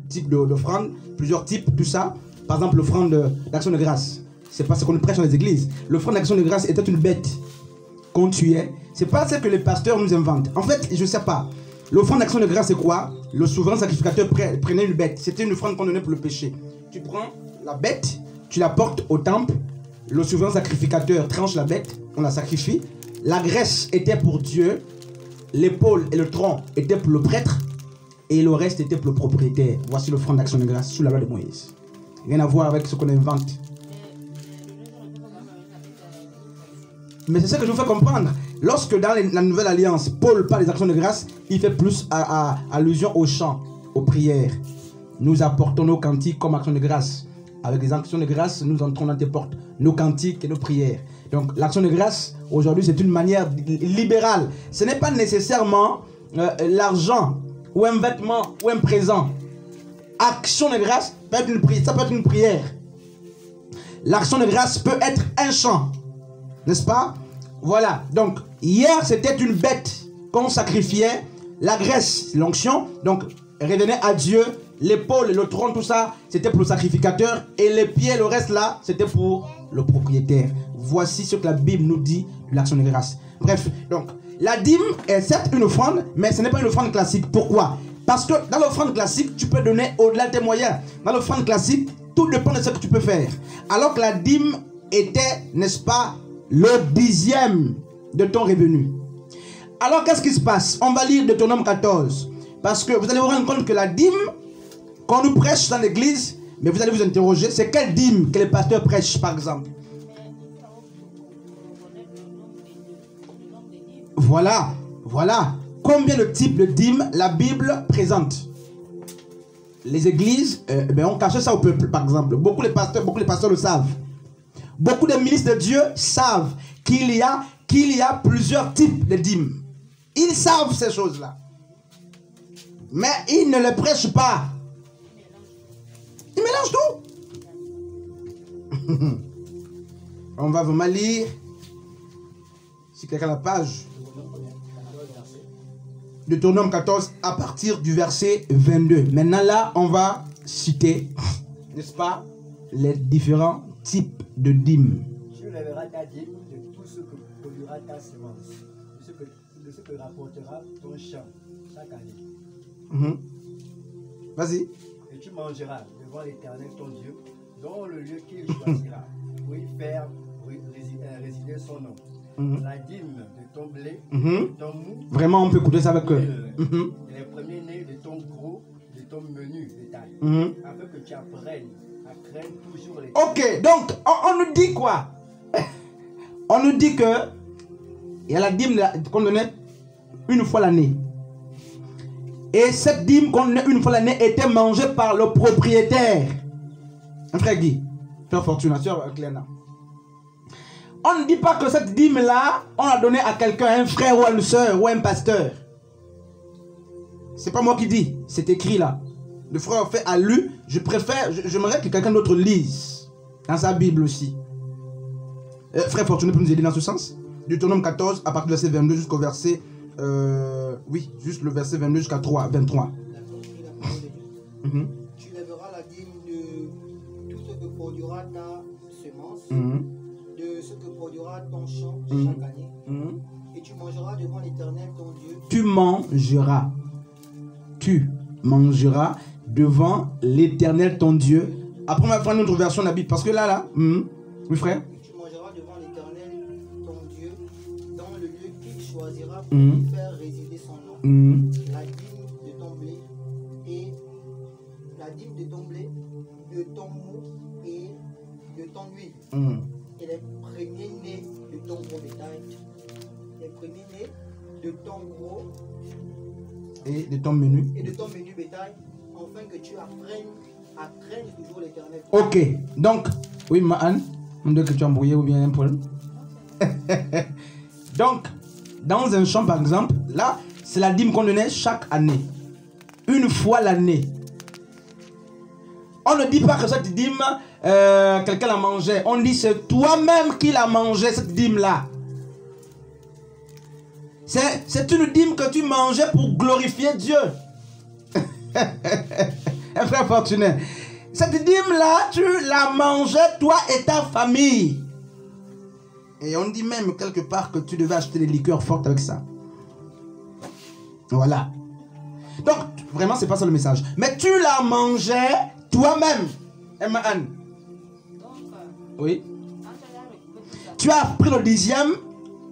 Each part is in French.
types d'offrandes, plusieurs types, tout ça. Par exemple, l'offrande d'action de grâce. C'est pas ce qu'on prêche dans les églises. L'offrande d'action de grâce était une bête qu'on tuait. C'est pas ce que les pasteurs nous inventent. En fait, je sais pas. L'offrande d'action de grâce, c'est quoi? Le souverain sacrificateur prenait une bête. C'était une offrande qu'on donnait pour le péché. Tu prends la bête, tu la portes au temple. Le souverain sacrificateur tranche la bête, on la sacrifie. La graisse était pour Dieu. L'épaule et le tronc étaient pour le prêtre. Et le reste était pour le propriétaire. Voici l'offrande d'action de grâce sous la loi de Moïse. Rien à voir avec ce qu'on invente. Mais c'est ce que je vous fais comprendre. Lorsque dans la nouvelle alliance, Paul parle des actions de grâce, il fait plus allusion au chant, aux prières. Nous apportons nos cantiques comme action de grâce. Avec les actions de grâce, nous entrons dans tes portes, nos cantiques et nos prières. Donc l'action de grâce, aujourd'hui, c'est une manière libérale. Ce n'est pas nécessairement l'argent ou un vêtement ou un présent. Action de grâce peut être une prière, ça peut être une prière. L'action de grâce peut être un chant, n'est-ce pas? Voilà, donc hier c'était une bête qu'on sacrifiait, la graisse, l'onction, donc revenait à Dieu, l'épaule, le tronc, tout ça, c'était pour le sacrificateur, et les pieds, le reste là, c'était pour le propriétaire. Voici ce que la Bible nous dit de l'action de grâce. Bref, donc la dîme est certes une offrande, mais ce n'est pas une offrande classique. Pourquoi? Parce que dans l'offrande classique, tu peux donner au-delà de tes moyens. Dans l'offrande classique, tout dépend de ce que tu peux faire. Alors que la dîme était, n'est-ce pas, le 10e de ton revenu. Alors qu'est-ce qui se passe? On va lire Deutéronome 14. Parce que vous allez vous rendre compte que la dîme, quand on nous prêche dans l'église, mais vous allez vous interroger, c'est quelle dîme que les pasteurs prêchent par exemple? Voilà, voilà. Combien de types de dîmes la Bible présente? Les églises ont caché ça au peuple, par exemple. Beaucoup les pasteurs le savent. Beaucoup de ministres de Dieu savent qu'il y a plusieurs types de dîmes. Ils savent ces choses-là. Mais ils ne les prêchent pas. Ils mélangent tout. On va vraiment lire. Si quelqu'un a la page. Deutéronome 14 à partir du verset 22. Maintenant là, on va citer, n'est-ce pas, les différents types de dîmes. Tu lèveras ta dîme de tout ce que produira ta semence, de ce que rapportera ton champ chaque année. Vas-y. Et tu mangeras devant l'Éternel ton Dieu, dans le lieu qu'il choisira, pour y faire résider son nom. La dîme de ton blé, de ton mou. Vraiment, on peut écouter ça avec eux. Les premiers-nés de ton gros, de ton menu détail. Afin que tu apprennes à craindre toujours les... Ok, donc, on nous dit quoi? On nous dit que il y a la dîme qu'on donnait une fois l'année. Et cette dîme qu'on donnait une fois l'année était mangée par le propriétaire. Un frère Guy, frère Fortuna, soeur Cléna. On ne dit pas que cette dîme-là, on l'a donnée à quelqu'un, un frère ou une soeur ou un pasteur. C'est pas moi qui dis, c'est écrit là. Le frère fait a lu, j'aimerais que quelqu'un d'autre lise dans sa Bible aussi. Frère Fortuné peut nous aider dans ce sens. Deutéronome 14, à partir du verset 22 jusqu'au verset... oui, juste le verset 22 jusqu'à 23. Tu lèveras la dîme de tout ce que produira ta semence, de ce que produira ton champ chaque année, et tu mangeras devant l'Éternel ton Dieu. Tu mangeras devant l'Éternel ton Dieu. Après, on va prendre notre version de la Bible, parce que là, oui frère. Tu mangeras devant l'Éternel ton Dieu, dans le lieu qu'il choisira pour y faire résider son nom. La dîme de ton blé et la dîme de ton blé, de ton mou et de ton huile. Et les premiers-nés de ton gros bétail, les premiers-nés de ton gros et de ton menu bétail, afin que tu apprennes à craindre toujours l'Éternel. Ok, donc, oui, Maan, on dirait que tu as embrouillé ou bien un problème. Donc, dans un champ par exemple, là, c'est la dîme qu'on donnait chaque année. Une fois l'année. On ne dit pas que cette dîme, quelqu'un la mangeait. On dit c'est toi-même qui la mangeais, cette dîme-là. C'est une dîme que tu mangeais pour glorifier Dieu. Un frère fortuné. Cette dîme-là, tu la mangeais, toi et ta famille. Et on dit même quelque part que tu devais acheter des liqueurs fortes avec ça. Voilà. Donc, vraiment, c'est pas ça le message. Mais tu la mangeais toi-même. Emma-Anne. Oui. Tu as pris le 10e,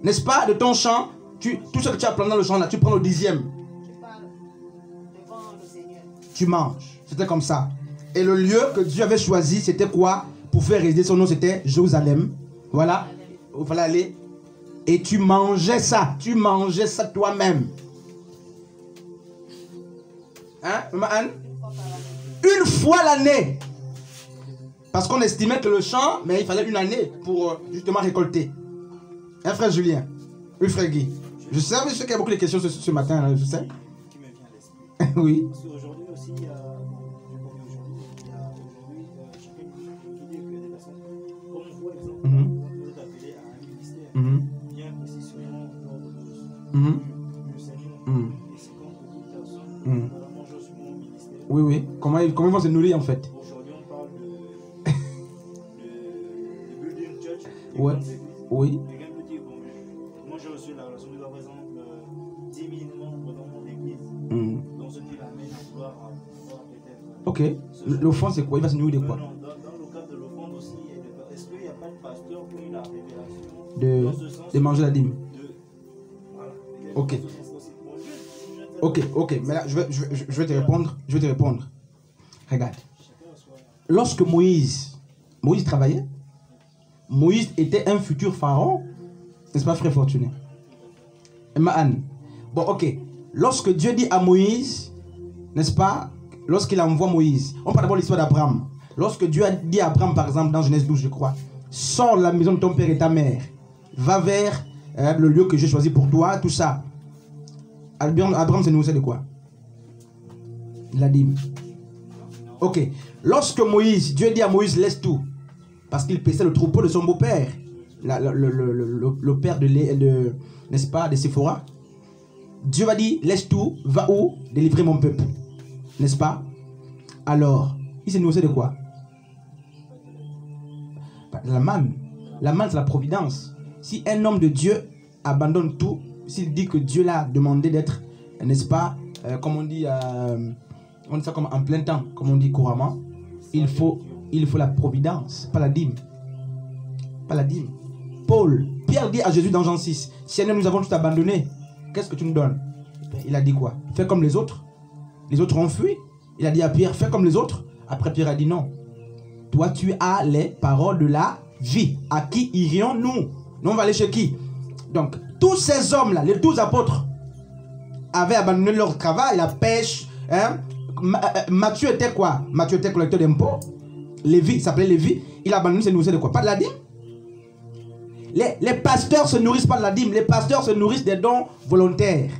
n'est-ce pas, de ton champ. Tout ce que tu as planté dans le champ là, tu prends le 10e. Tu manges. C'était comme ça. Et le lieu que Dieu avait choisi, c'était quoi? Pour faire résider son nom, c'était Jérusalem. Voilà. Il fallait aller. Et tu mangeais ça. Tu mangeais ça toi-même. Hein, Maman Anne? Une fois l'année. Parce qu'on estimait que le champ, mais il fallait une année pour justement récolter. Hein, frère Julien? Oui, frère Guy. Je sais qu'il y a beaucoup de questions ce matin, là, je sais. Qui me vient à l'esprit. Oui. Parce qu'aujourd'hui aussi, chacun dit que des personnes, comme on voit, exemple, quand vous êtes appelé à un ministère, il y a un positionnement d'ordre du Seigneur. Et c'est quand beaucoup de personnes vont manger sur mon ministère. Oui, oui. Comment ils vont se nourrir en fait? Aujourd'hui, on parle de building church. Ouais. Oui. Quelqu'un peut dire, bon, moi j'ai reçu la relation de par exemple 10 000 membres dans mon église. Donc ce qui l'amène à vouloir peut-être. Ok. L'offrande c'est quoi? Il va se nourrir de quoi? Non, dans le cadre de l'offrande aussi, est-ce qu'il n'y a pas de pasteur qui a eu la révélation de manger la dîme? Voilà. Ok. Ok. Mais là, je vais te répondre. Je vais te répondre. Regarde. Lorsque Moïse travaillait, Moïse était un futur pharaon. N'est-ce pas, frère fortuné? Anne. Bon, ok. Lorsque Dieu dit à Moïse, n'est-ce pas, lorsqu'il envoie Moïse, on parle d'abord de l'histoire d'Abraham. Lorsque Dieu a dit à Abraham, par exemple, dans Genèse 12, je crois, sors de la maison de ton père et ta mère, va vers le lieu que j'ai choisi pour toi, tout ça. Abraham s'est nourri de quoi? La dîme. Ok. Lorsque Dieu dit à Moïse, laisse tout, parce qu'il paissait le troupeau de son beau-père, le père n'est-ce pas, de Séphora. Dieu va dire, laisse tout, va où? Délivrer mon peuple. N'est-ce pas? Alors, il s'est nourri de quoi? La manne. La manne, c'est la providence. Si un homme de Dieu abandonne tout, s'il dit que Dieu l'a demandé d'être, n'est-ce pas, comme on dit ça comme en plein temps, comme on dit couramment, il faut la providence, pas la dîme. Pas la dîme. Pierre dit à Jésus dans Jean 6, Seigneur, nous avons tout abandonné, qu'est-ce que tu nous donnes? Il a dit quoi? Fais comme les autres. Les autres ont fui. Il a dit à Pierre, fais comme les autres. Après Pierre a dit non. Toi tu as les paroles de la vie. À qui irions-nous? Nous on va aller chez qui? Donc tous ces hommes-là, les 12 apôtres, avaient abandonné leur travail, la pêche. Hein? Matthieu était quoi? Matthieu était collecteur d'impôts. Lévi, il s'appelait Lévi. Il a abandonné, se nourrissait de quoi? Pas de la dîme. Les pasteurs se nourrissent pas de la dîme. Les pasteurs se nourrissent des dons volontaires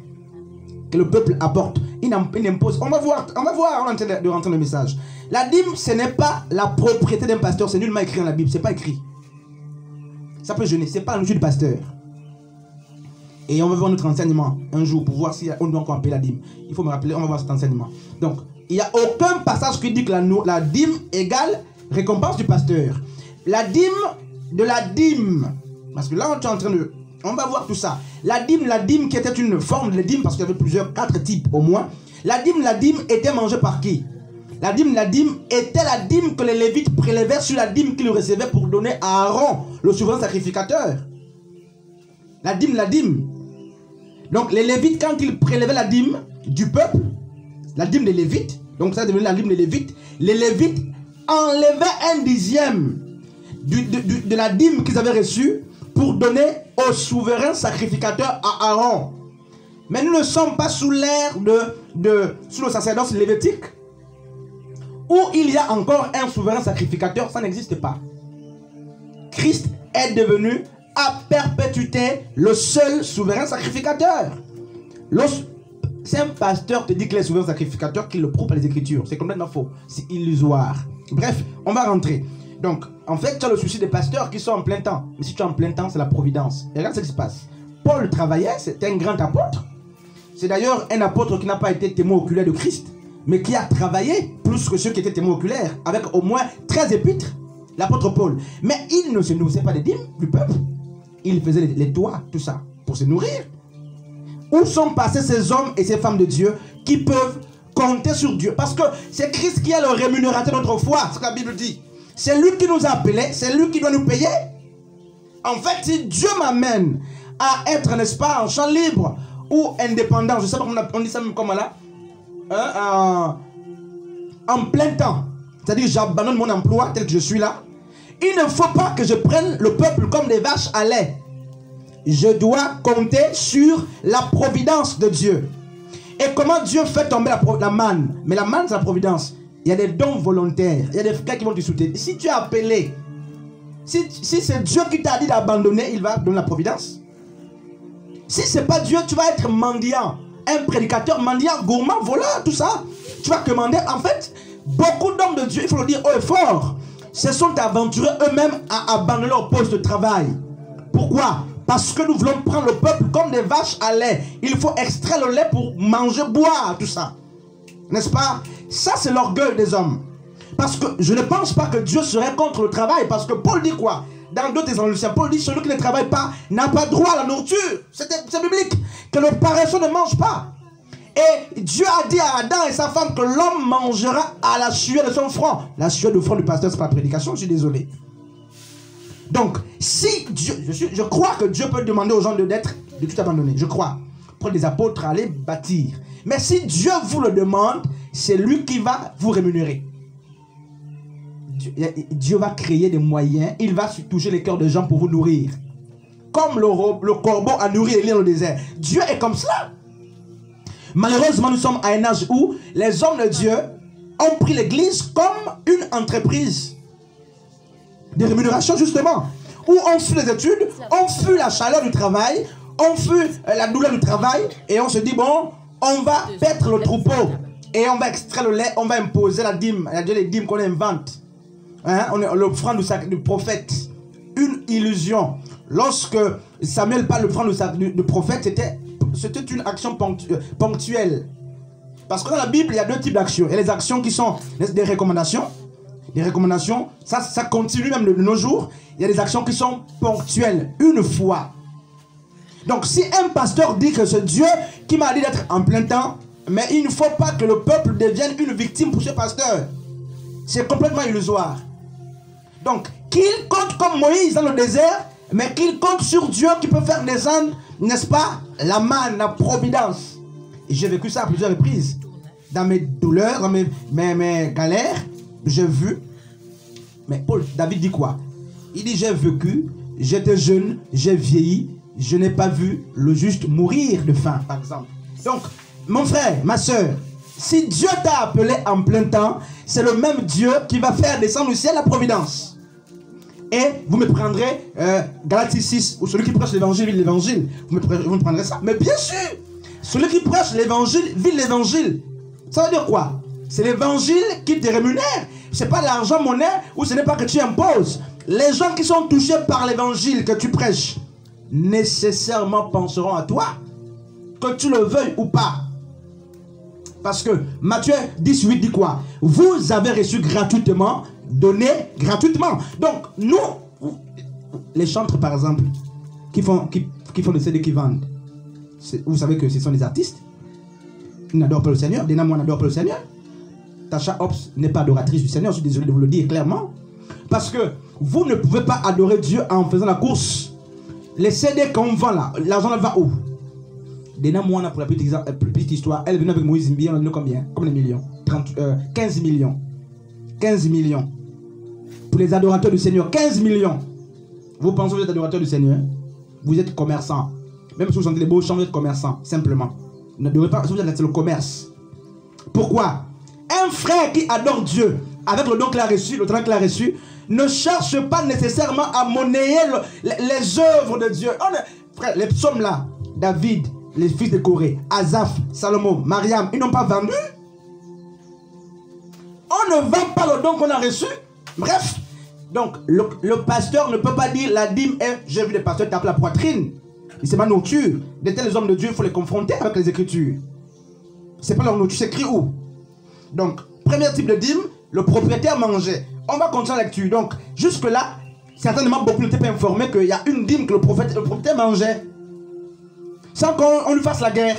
que le peuple apporte. Il impose. On va voir, on est en train de rentrer dans le message. La dîme, ce n'est pas la propriété d'un pasteur. C'est nullement écrit dans la Bible. C'est pas écrit. Ça peut jeûner. C'est pas un jeu de pasteur. Et on va voir notre enseignement un jour pour voir si on doit encore appeler la dîme. Il faut me rappeler, on va voir cet enseignement. Donc, il n'y a aucun passage qui dit que la dîme égale récompense du pasteur. La dîme, parce que là on est en train de... On va voir tout ça. La dîme qui était une forme de dîme, parce qu'il y avait 4 types au moins. La dîme était mangée par qui? La dîme était la dîme que les Lévites prélevaient sur la dîme qu'ils recevaient pour donner à Aaron, le souverain sacrificateur. La dîme. Donc les Lévites, quand ils prélevaient la dîme du peuple, la dîme des Lévites, donc ça devenait la dîme des Lévites, les Lévites enlevaient 1/10 de la dîme qu'ils avaient reçue pour donner au souverain sacrificateur à Aaron. Mais nous ne sommes pas sous l'ère sous le sacerdoce lévitique, où il y a encore un souverain sacrificateur, ça n'existe pas. Christ est devenu à perpétuité le seul souverain sacrificateur. Si un pasteur te dit qu'il est souverain sacrificateur, qu'il le prouve par les Écritures, c'est complètement faux, c'est illusoire. Bref, on va rentrer. Donc, en fait, tu as le souci des pasteurs qui sont en plein temps. Mais si tu es en plein temps, c'est la providence. Et regarde ce qui se passe. Paul travaillait, c'était un grand apôtre. C'est d'ailleurs un apôtre qui n'a pas été témoin oculaire de Christ. mais qui a travaillé plus que ceux qui étaient témoins oculaires, avec au moins 13 épîtres, l'apôtre Paul. Mais il ne se nourrissait pas des dîmes du peuple. Il faisait les toits, tout ça, pour se nourrir. Où sont passés ces hommes et ces femmes de Dieu qui peuvent compter sur Dieu? Parce que c'est Christ qui est le rémunérateur de notre foi, ce que la Bible dit. C'est lui qui nous a appelés, c'est lui qui doit nous payer. En fait, si Dieu m'amène à être, n'est-ce pas, en champ libre ou indépendant, je ne sais pas comment on dit ça même comme là, en plein temps, c'est-à-dire j'abandonne mon emploi tel que je suis là, il ne faut pas que je prenne le peuple comme des vaches à lait. Je dois compter sur la providence de Dieu. Et comment Dieu fait tomber la manne? Mais la manne, c'est la providence. Il y a des dons volontaires. Il y a des frères qui vont te soutenir. Si tu es appelé, si c'est Dieu qui t'a dit d'abandonner, il va donner la providence. Si ce n'est pas Dieu, tu vas être mendiant. Un prédicateur mendiant, gourmand, voleur, tout ça. Tu vas commander. En fait, beaucoup d'hommes de Dieu, il faut le dire haut et fort, se sont aventurés eux-mêmes à abandonner leur poste de travail. Pourquoi? Parce que nous voulons prendre le peuple comme des vaches à lait. Il faut extraire le lait pour manger, boire, tout ça. N'est-ce pas? Ça, c'est l'orgueil des hommes. Parce que je ne pense pas que Dieu serait contre le travail. Parce que Paul dit quoi? Dans 2 Thessaloniciens, Paul dit celui qui ne travaille pas n'a pas droit à la nourriture. C'est biblique. Que le paresseux ne mange pas. Et Dieu a dit à Adam et sa femme que l'homme mangera à la sueur de son front. La sueur du front du pasteur, c'est pas la prédication, je suis désolé. Donc, si Dieu, je crois que Dieu peut demander aux gens de tout abandonner. Je crois. Prendre des apôtres à aller bâtir. Mais si Dieu vous le demande, c'est lui qui va vous rémunérer. Dieu va créer des moyens. Il va toucher les cœurs des gens pour vous nourrir. Comme le corbeau a nourri les lions au désert. Dieu est comme cela. Malheureusement, nous sommes à un âge où les hommes de Dieu ont pris l'église comme une entreprise de rémunération, justement, où on fuit les études, on fuit la chaleur du travail, on fuit la douleur du travail, et on se dit, bon, on va paître le troupeau, et on va extraire le lait, on va imposer la dîme, il y a les dîmes qu'on invente, hein, l'offrande du prophète, une illusion. Lorsque Samuel parle de l'offrande du prophète, c'était une action ponctuelle. Parce que dans la Bible, il y a deux types d'actions. Il y a les actions qui sont des recommandations. Les recommandations, ça continue même de nos jours. Il y a des actions qui sont ponctuelles, une fois. Donc si un pasteur dit que c'est Dieu qui m'a dit d'être en plein temps, mais il ne faut pas que le peuple devienne une victime pour ce pasteur. C'est complètement illusoire. Donc qu'il compte comme Moïse dans le désert, mais qu'il compte sur Dieu qui peut faire descendre, n'est-ce pas, la manne, la providence. Et j'ai vécu ça à plusieurs reprises. Dans mes douleurs, dans mes galères, j'ai vu. Mais David dit quoi? Il dit j'ai vécu, j'étais jeune, j'ai vieilli, je n'ai pas vu le juste mourir de faim, par exemple. Donc, mon frère, ma soeur, si Dieu t'a appelé en plein temps, c'est le même Dieu qui va faire descendre au ciel la providence. Et vous me prendrez Galatie 6, ou celui qui prêche l'évangile vit l'évangile. Vous me prendrez ça. Mais bien sûr, celui qui prêche l'évangile vit l'évangile. Ça veut dire quoi? C'est l'évangile qui te rémunère. Ce n'est pas l'argent monnaie ou ce n'est pas que tu imposes. Les gens qui sont touchés par l'évangile que tu prêches nécessairement penseront à toi, que tu le veuilles ou pas. Parce que Matthieu 18 dit quoi? Vous avez reçu gratuitement, donné gratuitement. Donc nous, les chantres par exemple, qui font des CD qui vendent, vous savez que ce sont des artistes. Ils n'adorent pas le Seigneur. Dena moi n'adore pas le Seigneur. Tasha Ops n'est pas adoratrice du Seigneur, je suis désolé de vous le dire clairement. Parce que vous ne pouvez pas adorer Dieu en faisant la course. Les CD qu'on vend là, l'argent va où? Dena moi, pour la petite histoire, elle est venue avec Moïse Mbiya, on a donné combien? Combien de millions? 15 millions. 15 millions. Pour les adorateurs du Seigneur, 15 millions. Vous pensez que vous êtes adorateur du Seigneur? Vous êtes commerçant. Même si vous chantez les beaux chants, vous êtes commerçant, simplement. Vous ne devez pas, vous êtes le commerce. Pourquoi? Un frère qui adore Dieu avec le don qu'il a reçu, le talent qu'il a reçu, ne cherche pas nécessairement à monnayer les œuvres de Dieu. Frère, les psaumes là, David, les fils de Corée, Asaph, Salomon, Mariam, ils n'ont pas vendu. On ne vend pas le don qu'on a reçu. Bref, donc le pasteur ne peut pas dire la dîme est, j'ai vu des pasteurs taper la poitrine. C'est ma nourriture. De tels hommes de Dieu, il faut les confronter avec les Écritures. C'est pas leur nourriture, c'est écrit où? Donc, premier type de dîme, le propriétaire mangeait. On va continuer la lecture. Donc, jusque-là, certainement beaucoup n'étaient pas informés qu'il y a une dîme que le propriétaire mangeait. Sans qu'on lui fasse la guerre.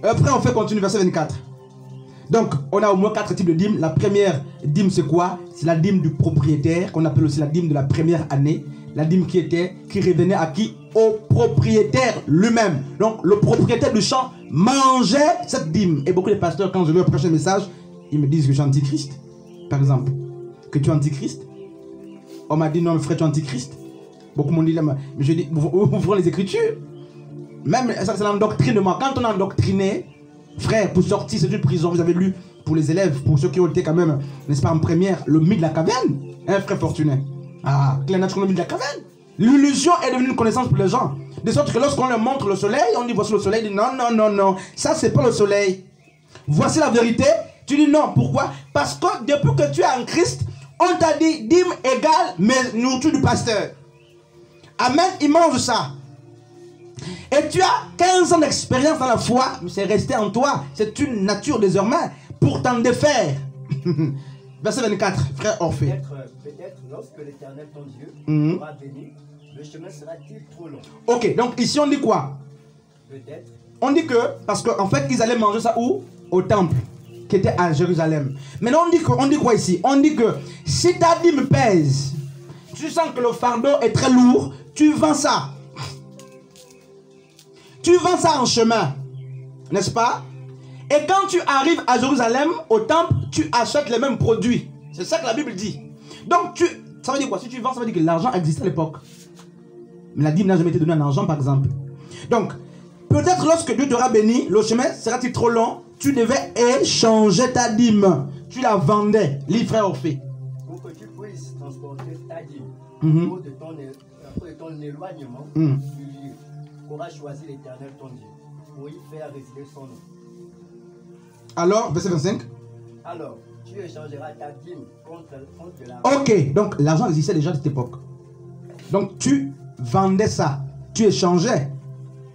Après, on fait continuer, verset 24. Donc, on a au moins 4 types de dîmes. La première dîme, c'est quoi? C'est la dîme du propriétaire, qu'on appelle aussi la dîme de la première année. La dîme qui revenait à qui? Au propriétaire lui-même. Donc, le propriétaire du champ mangeait cette dîme. Et beaucoup de pasteurs, quand je leur prêche un message, ils me disent que je suis antichrist. Par exemple, que tu es antichrist. On m'a dit non, frère, tu es antichrist. Beaucoup m'ont dit, mais je dis, ouvrons les Écritures. Même, ça c'est l'endoctrinement. Quand on est endoctriné, frère, pour sortir de prison, vous avez lu pour les élèves, pour ceux qui ont été quand même, n'est-ce pas, en première, le mythe de la caverne. Hein, frère Fortuné? Ah, clair, le mythe de la caverne. L'illusion est devenue une connaissance pour les gens. De sorte que lorsqu'on leur montre le soleil, on dit voici le soleil, ils disent non, non, non, non, ça c'est pas le soleil. Voici la vérité. Tu dis non, pourquoi? Parce que depuis que tu es en Christ, on t'a dit dîme égale mais nourriture du pasteur. Amen, il mange ça. Et tu as 15 ans d'expérience dans la foi, mais c'est resté en toi. C'est une nature désormais pour t'en défaire. Verset 24, frère Orphée. Peut-être lorsque l'Éternel ton Dieu sera béni, le chemin sera-t-il trop long? Ok, donc ici on dit quoi? Peut-être. On dit que, parce qu'en fait, ils allaient manger ça où? Au temple, qui était à Jérusalem. Maintenant, on dit quoi ici? On dit que si ta dîme pèse, tu sens que le fardeau est très lourd, tu vends ça. Tu vends ça en chemin, n'est-ce pas? Et quand tu arrives à Jérusalem, au temple, tu achètes les mêmes produits. C'est ça que la Bible dit. Donc, ça veut dire quoi? Si tu vends, ça veut dire que l'argent existait à l'époque. Mais la dîme n'a jamais été donnée en argent, par exemple. Donc, peut-être lorsque Dieu t'aura béni, le chemin sera-t-il trop long? Tu devais échanger ta dîme. Tu la vendais, livre frère Orphée. Pour que tu puisses transporter ta dîme, au cours de ton éloignement du lieu, tu auras choisi l'Éternel ton Dieu pour y faire résider son nom. Alors, verset 25. Alors, tu échangeras ta dîme contre l'argent. Ok, donc l'argent existait déjà à cette époque. Donc tu vendais ça, tu échangeais,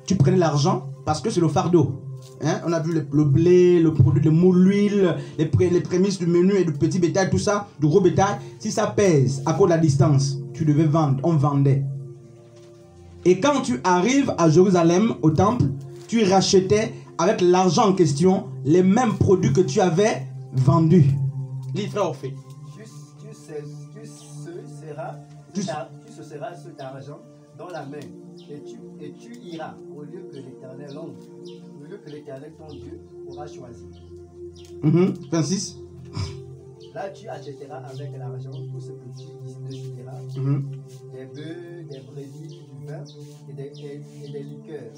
tu prenais l'argent parce que c'est le fardeau. Hein? On a vu le blé, le produit de moule, l'huile, les prémices du menu et du petit bétail, tout ça, du gros bétail. Si ça pèse à cause de la distance, tu devais vendre, on vendait. Et quand tu arrives à Jérusalem, au temple, tu rachetais avec l'argent en question les mêmes produits que tu avais vendus. Les frères Orphée. Tu seras cet argent dans la main et tu iras au lieu que l'Éternel ton Dieu aura choisi. 26. Là, tu achèteras avec l'argent tout ce que tu décideras, des bœufs, des brebis, du vin et des liqueurs.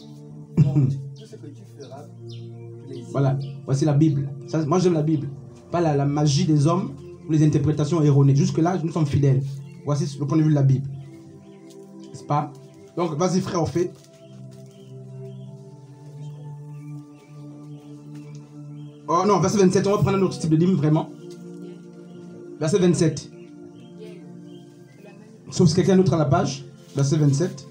Donc, tout ce que tu feras, plaisir. Voilà, voici la Bible. Ça, moi, j'aime la Bible. Pas la magie des hommes ou les interprétations erronées. Jusque-là, nous sommes fidèles. Voici le point de vue de la Bible. N'est-ce pas? Donc, vas-y, frère, au fait. Oh non, verset 27, on va prendre un autre type de dîme, vraiment. Verset 27. Sauf si quelqu'un d'autre à la page. Verset 27.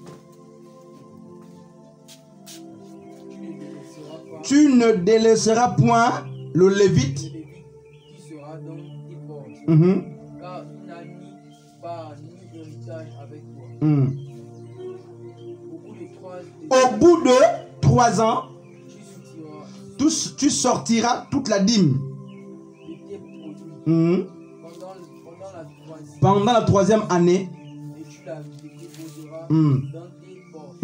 Tu ne délaisseras point le Lévite. Qui sera dans tes portes. Car il n'a ni part ni héritage avec toi. Au bout de 3 ans, tu sortiras toute la dîme. Pendant la 3e année. Et tu la déposeras dans tes portes.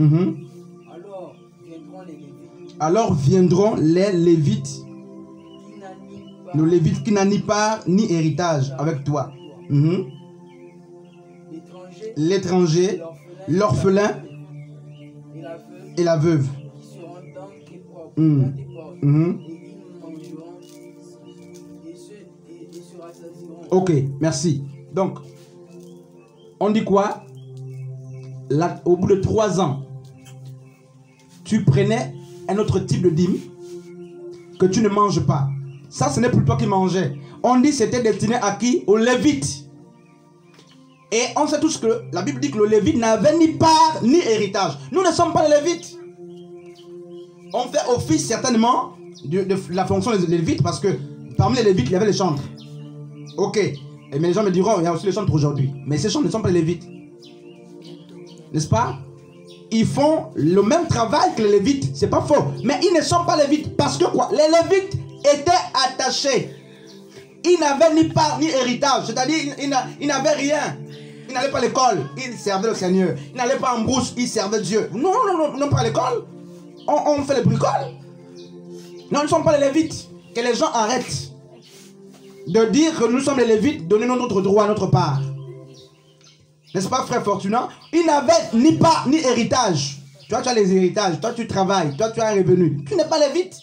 Alors viendront les Lévites. Nos Lévites qui n'ont ni part ni héritage avec toi. L'étranger, l'orphelin et la veuve. Ok, merci. Donc, on dit quoi? Là, au bout de 3 ans, tu prenais un autre type de dîme que tu ne manges pas. Ça, ce n'est plus toi qui mangeais. On dit que c'était destiné à qui? Aux Lévites. Et on sait tous que la Bible dit que le Lévite n'avait ni part ni héritage. Nous ne sommes pas les Lévites. ont fait office certainement de la fonction des Lévites, parce que parmi les Lévites, il y avait les chantres. Ok. Mais les gens me diront, il y a aussi les chantres aujourd'hui. Mais ces chantres ne sont pas les Lévites. N'est-ce pas? Ils font le même travail que les Lévites. C'est pas faux. Mais ils ne sont pas Lévites. Parce que quoi? Les Lévites étaient attachés. Ils n'avaient ni part ni héritage. C'est-à-dire, ils n'avaient rien. Ils n'allaient pas à l'école. Ils servaient le Seigneur. Ils n'allaient pas en brousse. Ils servaient Dieu. Non, non, pas à l'école. On fait les bricoles. Non, ils ne sont pas les Lévites. Que les gens arrêtent de dire que nous sommes les Lévites, donnez notre droit à notre part. N'est-ce pas, frère Fortunat? Ils n'avaient ni part ni héritage. Toi, tu as les héritages. Toi, tu travailles. Toi, tu as un revenu. Tu n'es pas Lévite.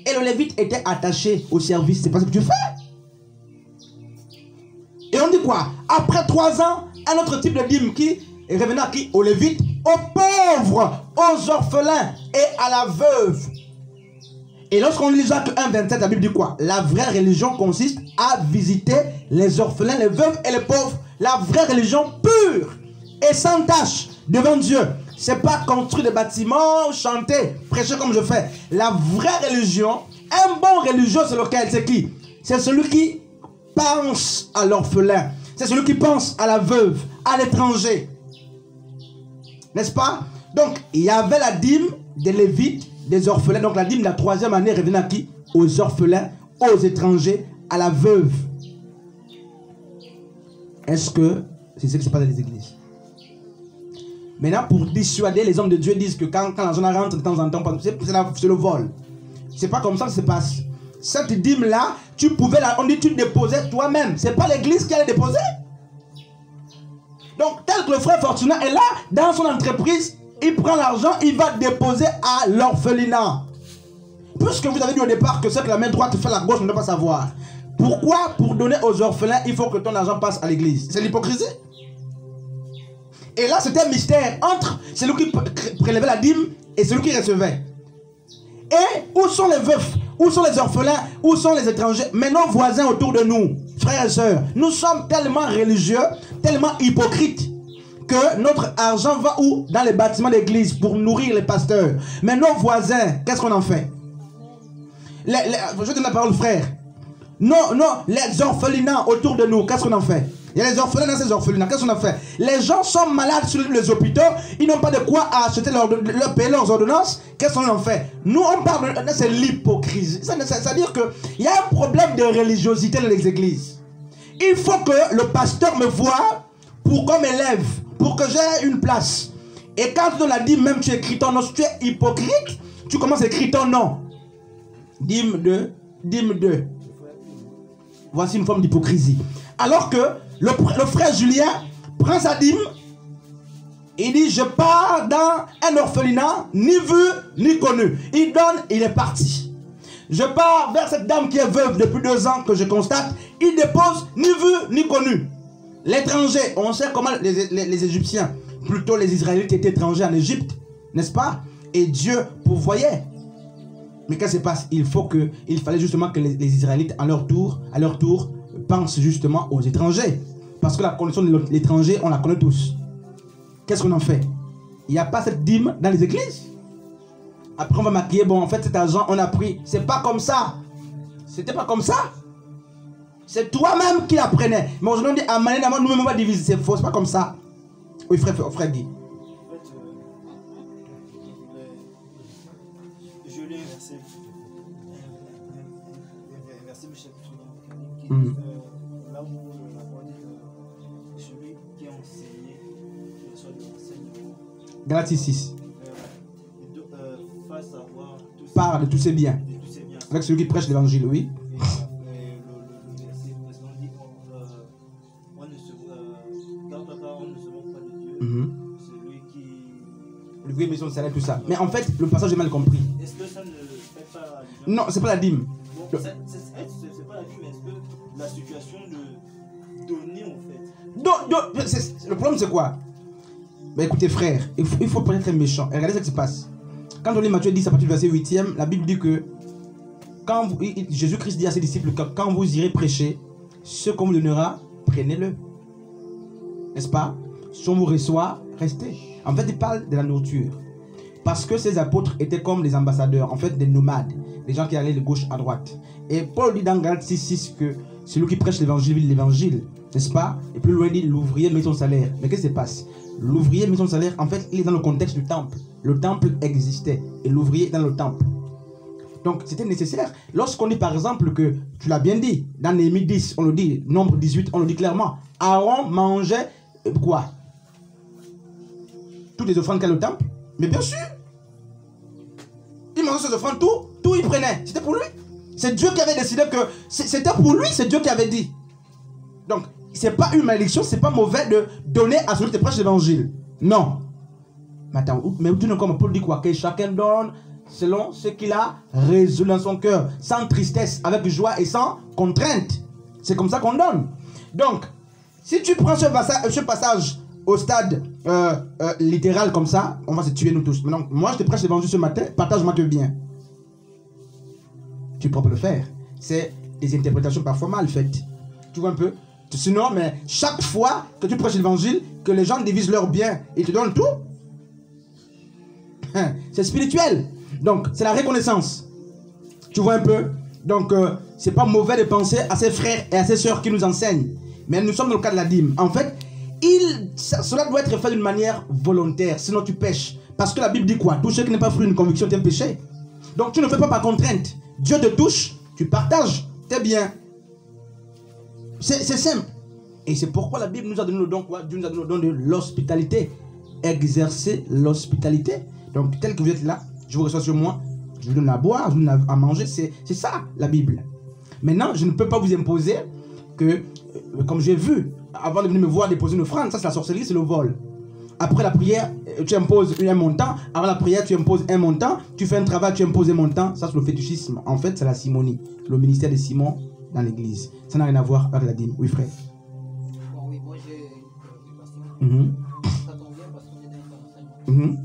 Et le Lévite était attaché au service. C'est pas ce que tu fais. Et on dit quoi? Après 3 ans, un autre type de dîme qui revenait à qui? Aux Lévites, aux pauvres, aux orphelins et à la veuve. Et lorsqu'on lit Jacques 1,27, la Bible dit quoi? La vraie religion consiste à visiter les orphelins, les veuves et les pauvres. La vraie religion pure et sans tache devant Dieu. C'est pas construire des bâtiments, chanter, prêcher comme je fais. La vraie religion, un bon religieux, c'est lequel? C'est qui? C'est celui qui pense à l'orphelin. C'est celui qui pense à la veuve, à l'étranger. N'est-ce pas? Donc, il y avait la dîme des Lévites, des orphelins. Donc, la dîme de la 3e année revenait à qui? Aux orphelins, aux étrangers, à la veuve. Est-ce que c'est ce qui se passe dans les églises? Maintenant, pour dissuader, les hommes de Dieu disent que quand l'argent rentre de temps en temps, c'est le vol. C'est pas comme ça que ça se passe. Cette dîme-là, tu pouvais on dit tu déposais toi-même. C'est pas l'église qui allait déposer. Donc, tel que le frère Fortunat est là, dans son entreprise, il prend l'argent, il va déposer à l'orphelinat. Puisque vous avez dit au départ que ce que la main droite fait, la gauche ne doit pas savoir. Pourquoi, pour donner aux orphelins, il faut que ton argent passe à l'église? C'est l'hypocrisie. Et là, c'était un mystère entre celui qui prélevait la dîme et celui qui recevait. Et où sont les veufs? Où sont les orphelins? Où sont les étrangers? Mais nos voisins autour de nous, frères et sœurs, nous sommes tellement religieux, tellement hypocrites, que notre argent va où? Dans les bâtiments d'église pour nourrir les pasteurs. Mais nos voisins, qu'est-ce qu'on en fait? Je donne la parole, frère. Non, les orphelinats autour de nous, qu'est-ce qu'on en fait? Il y a les orphelins dans ces orphelinats, qu'est-ce qu'on a fait? Les gens sont malades sur les hôpitaux, ils n'ont pas de quoi acheter payer leurs ordonnances, qu'est-ce qu'on en fait? Nous, on parle de... C'est l'hypocrisie. C'est-à-dire qu'il y a un problème de religiosité dans les églises. Il faut que le pasteur me voie pour qu'on m'élève, pour que j'ai une place. Et quand tu donnes la dîme, même tu écris ton nom, si tu es hypocrite, tu commences à écrire ton nom. Dîme 2, dîme 2. Voici une forme d'hypocrisie. Alors que le frère Julien prend sa dîme, il dit, je pars dans un orphelinat, ni vu, ni connu. Il donne, il est parti. Je pars vers cette dame qui est veuve depuis 2 ans que je constate, il dépose, ni vu, ni connu. L'étranger, on sait comment les Égyptiens, plutôt les Israélites étaient étrangers en Égypte, n'est-ce pas? Et Dieu pourvoyait. Mais qu'est-ce qui se passe? Il fallait justement que les Israélites, à leur tour, pensent justement aux étrangers. Parce que la condition de l'étranger, on la connaît tous. Qu'est-ce qu'on en fait? Il n'y a pas cette dîme dans les églises. Après, on va maquiller. Bon, en fait, cet argent, on a pris. C'est pas comme ça. C'était pas comme ça. C'est toi-même qui l'apprenais. Mais aujourd'hui, on dit, à Mané, nous-mêmes, on va diviser. C'est faux, c'est pas comme ça. Oui, frère Guy. Je lis un verset. Un verset du chapitre 1, qui là où la parole dit celui qui a enseigné, soit de l'enseignement. Galatie 6. Fasse savoir parle de tous ses biens. Avec celui qui prêche l'évangile, oui. Le verset précédent dit on ne se moque pas de Dieu. Celui qui. Le vrai mission de salaire, tout ça. Mais en fait, le passage est mal compris. Est-ce que ça ne fait pas. Non, c'est pas la dîme. Bon, c'est pas la dîme, mais est-ce que la situation de donner en fait. Le problème c'est quoi? Ben écoutez frère, il faut pas être méchant. Et regardez ce qui se passe. Quand on lit Matthieu 10 à partir du verset 8e, la Bible dit que Jésus-Christ dit à ses disciples que quand vous irez prêcher, ce qu'on vous donnera, prenez-le. N'est-ce pas? Si on vous reçoit, restez. En fait, il parle de la nourriture. Parce que ces apôtres étaient comme des ambassadeurs, en fait des nomades, des gens qui allaient de gauche à droite. Et Paul dit dans Galates 6:6 que celui qui prêche l'évangile vit l'évangile, n'est-ce pas? Et plus loin il dit l'ouvrier met son salaire. Mais qu'est-ce qui se passe? L'ouvrier met son salaire, en fait il est dans le contexte du temple. Le temple existait et l'ouvrier est dans le temple. Donc c'était nécessaire. Lorsqu'on dit par exemple que, tu l'as bien dit, dans Néhémie 10, on le dit, nombre 18, on le dit clairement, Aaron mangeait quoi? Toutes les offrandes qu'a le temple? Mais bien sûr, il mangeait ses offrandes, tout il prenait. C'était pour lui. C'est Dieu qui avait décidé que c'était pour lui, c'est Dieu qui avait dit. Donc, c'est pas une malédiction, c'est pas mauvais de donner à celui qui te prêche l'évangile. Non. Mais attends, mais Dieu, comme Paul dit quoi? Que chacun donne selon ce qu'il a résolu dans son cœur, sans tristesse, avec joie et sans contrainte. C'est comme ça qu'on donne. Donc, si tu prends ce passage au stade littéral comme ça, on va se tuer nous tous. Maintenant, moi je te prêche l'évangile ce matin, partage-moi que bien. Tu peux le faire. C'est des interprétations parfois mal faites. Tu vois un peu? Sinon, mais chaque fois que tu prêches l'évangile, que les gens divisent leur bien, ils te donnent tout. C'est spirituel. Donc, c'est la reconnaissance. Tu vois un peu? Donc, c'est pas mauvais de penser à ses frères et à ses sœurs qui nous enseignent. Mais nous sommes dans le cas de la dîme. En fait, cela doit être fait d'une manière volontaire, sinon tu pêches. Parce que la Bible dit quoi? Tout ce qui n'est pas fruit d'une conviction est un péché. Donc tu ne fais pas par contrainte. Dieu te touche, tu partages, t'es bien. C'est simple. Et c'est pourquoi la Bible nous a donné le don quoi? Dieu nous a donné le don de l'hospitalité. Exercer l'hospitalité. Donc tel que vous êtes là, je vous reçois sur moi, je vous donne à boire, je vous donne à manger. C'est ça la Bible. Maintenant, je ne peux pas vous imposer que, comme j'ai vu, avant de venir me voir déposer une offrande, ça c'est la sorcellerie, c'est le vol. Après la prière, tu imposes un montant. Avant la prière, tu imposes un montant. Tu fais un travail, tu imposes un montant. Ça c'est le fétichisme. En fait, c'est la simonie. Le ministère de Simon dans l'église. Ça n'a rien à voir avec la dîme. Oui, frère. Bon, oui, moi j'ai une question. Ça tombe bien parce qu'on est dans une conversation.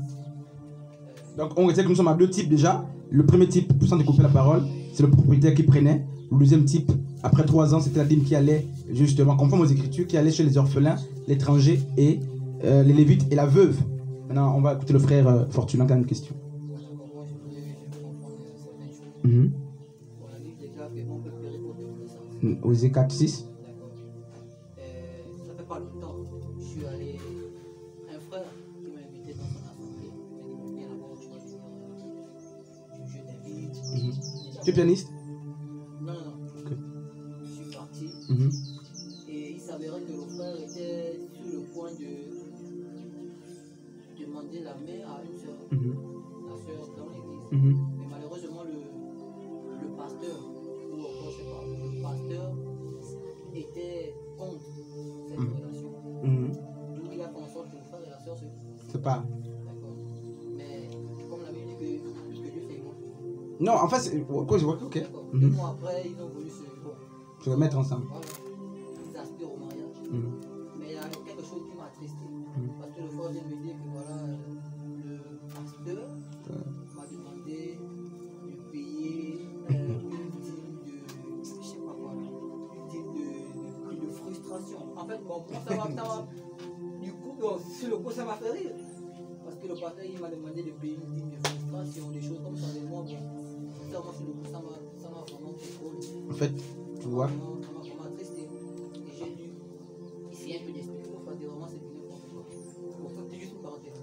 Donc, on sait que nous sommes à deux types déjà. Le premier type, sans découper la parole, c'est le propriétaire qui prenait. Le deuxième type, après 3 ans, c'était la dîme qui allait, justement, conforme aux Écritures, qui allait chez les orphelins, l'étranger et les lévites et la veuve. Maintenant, on va écouter le frère Fortuné qui a une question. Moi, je veux comprendre certaines choses. Bon, la Bible déclare qu'on peut périr pour l'obéissance. Osée 4, 6. D'accord. Ça fait pas longtemps, je suis allé. Un frère qui m'a invité dans son assemblée. Il m'a dit viens là-bas, tu vas venir. Je t'invite. Tu es pianiste? Non. Ok. Je suis parti. Et il s'avérait que le frère était sur le point de demander la main à une soeur. La soeur dans l'église. Mais malheureusement, le pasteur, ou encore je sais pas, le pasteur était contre cette relation. Donc il a fait en sorte que le frère et la soeur se C'est pas. d'accord. Mais comme la Bible dit que tout ce que Dieu fait, bon. Non, en fait, c'est. Ok. D'accord. 2 mois après, ils ont voulu se. Bon, Tu vas mettre ensemble. voilà. Ils aspirent au mariage. Mais il y a quelque chose qui m'a attristé. Parce que le frère vient me dire que voilà, le pasteur m'a demandé de payer une dîme de. Je sais pas quoi, une dîme de frustration. En fait, bon, ça va. Du coup, bon, sur le coup, ça m'a fait rire. Parce que le pasteur, il m'a demandé de payer une dîme de frustration, des choses comme ça. Mais moi, bon, sincèrement, sur le coup, ça m'a vraiment fait drôle. En fait, tu vois. Ça m'a vraiment attristé. Et j'ai dû essayer un peu d'expliquer au frère, vraiment, c'est plus n'importe quoi. Bon, c'est juste une parenthèse.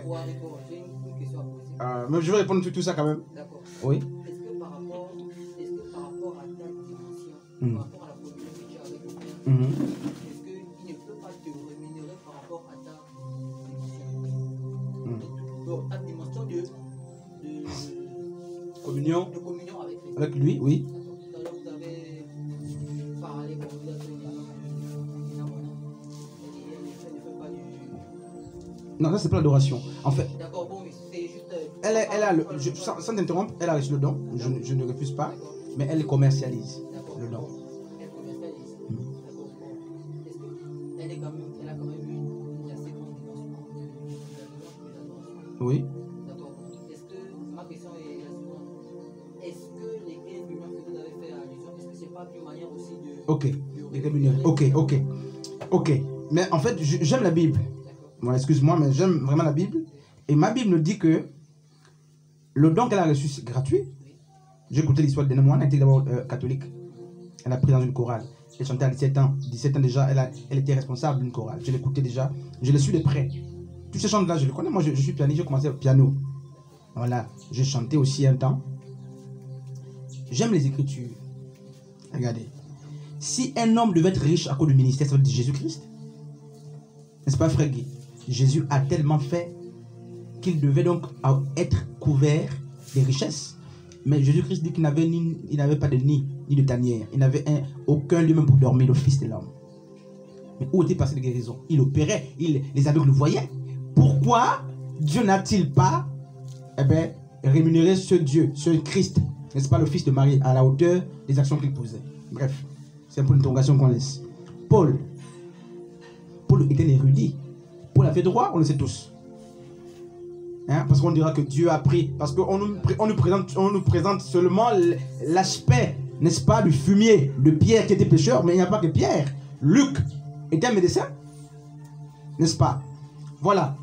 Bon, pour répondre, j'ai une question à poser. Mais je vais répondre sur tout ça quand même. D'accord. Oui. Est-ce que par rapport à ta dimension, par rapport à la communion que tu as avec le Père, est-ce qu'il ne peut pas te rémunérer par rapport à ta dimension? Donc, ta dimension de Communion communion avec Christ. avec lui, oui. D'accord. Tout à l'heure, vous avez parlé comme vous avez dit, elle ne fait pas du. Non, ça c'est pas l'adoration. En fait, D'accord, bon, oui, c'est juste. elle a le. Sans t'interrompre, elle a reçu le don. Je ne refuse pas. Mais elle commercialise le don. Elle commercialise. D'accord, bon. Est-ce qu'elle elle a quand même une assez grande dimension de Oui. d'accord. Est-ce que ma question est la suivante? Est-ce que les 15 millions que vous avez fait allusion, est-ce que c'est pas une manière aussi de. Ok. Les rémunérer. Ok. Mais en fait, j'aime la Bible. D'accord. Bon, excuse-moi, mais j'aime vraiment la Bible. Et ma Bible nous dit que le don qu'elle a reçu, c'est gratuit. J'ai écouté l'histoire de Némoine, elle était d'abord catholique. Elle a pris dans une chorale. Elle chantait à 17 ans. 17 ans déjà, elle était responsable d'une chorale. Je l'écoutais déjà. Je l'ai su de près. Tous ces chants-là, je les connais. Moi, je suis pianiste, j'ai commencé au piano. Voilà. Je chantais aussi un temps. J'aime les Écritures. Regardez. Si un homme devait être riche à cause du ministère, ça veut dire Jésus-Christ. N'est-ce pas, frère Guy? Jésus a tellement fait qu'il devait donc être couvert des richesses. Mais Jésus-Christ dit qu'il n'avait pas de nid, ni de tanière. Il n'avait aucun lieu même pour dormir, le Fils de l'homme. Mais où était passé de guérison? Il opérait, les aveugles le voyaient. Pourquoi Dieu n'a-t-il pas rémunéré ce Dieu, ce Christ, n'est-ce pas, le Fils de Marie, à la hauteur des actions qu'il posait? Bref, c'est un peu une interrogation qu'on laisse. Paul était un érudit. Paul a fait droit, on le sait tous. Hein? Parce qu'on dira que Dieu a pris, parce qu'on nous présente seulement l'aspect, n'est-ce pas, du fumier de Pierre qui était pécheur, mais il n'y a pas que Pierre. Luc était un médecin, n'est-ce pas? Voilà.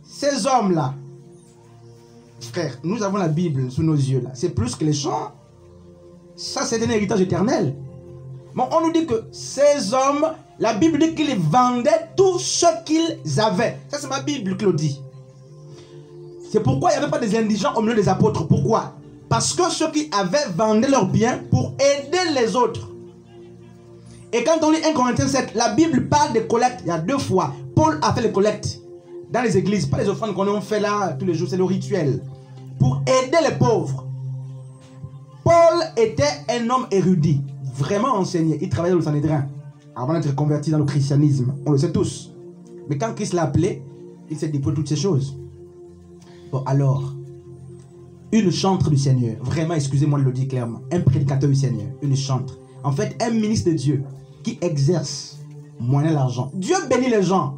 Ces hommes-là, frère, nous avons la Bible sous nos yeux là. C'est plus que les chants. Ça, c'est un héritage éternel. Bon, on nous dit que ces hommes, la Bible dit qu'ils vendaient tout ce qu'ils avaient. Ça, c'est ma Bible qui le dit. C'est pourquoi il n'y avait pas des indigents au milieu des apôtres. Pourquoi? Parce que ceux qui avaient vendaient leurs biens pour aider les autres. Et quand on lit 1 Corinthiens 7, la Bible parle de collecte. Il y a 2 fois. Paul a fait les collectes dans les églises. Pas les offrandes qu'on fait là tous les jours. C'est le rituel. Pour aider les pauvres. Paul était un homme érudit. Vraiment enseigné. Il travaillait dans le Sanhédrin avant d'être converti dans le christianisme. On le sait tous. Mais quand Christ l'a appelé, il s'est déployé toutes ces choses. Bon, alors, une chantre du Seigneur, vraiment, excusez-moi de le dire clairement, un prédicateur du Seigneur, une chantre, en fait, un ministre de Dieu qui exerce moyennant l'argent. Dieu bénit les gens.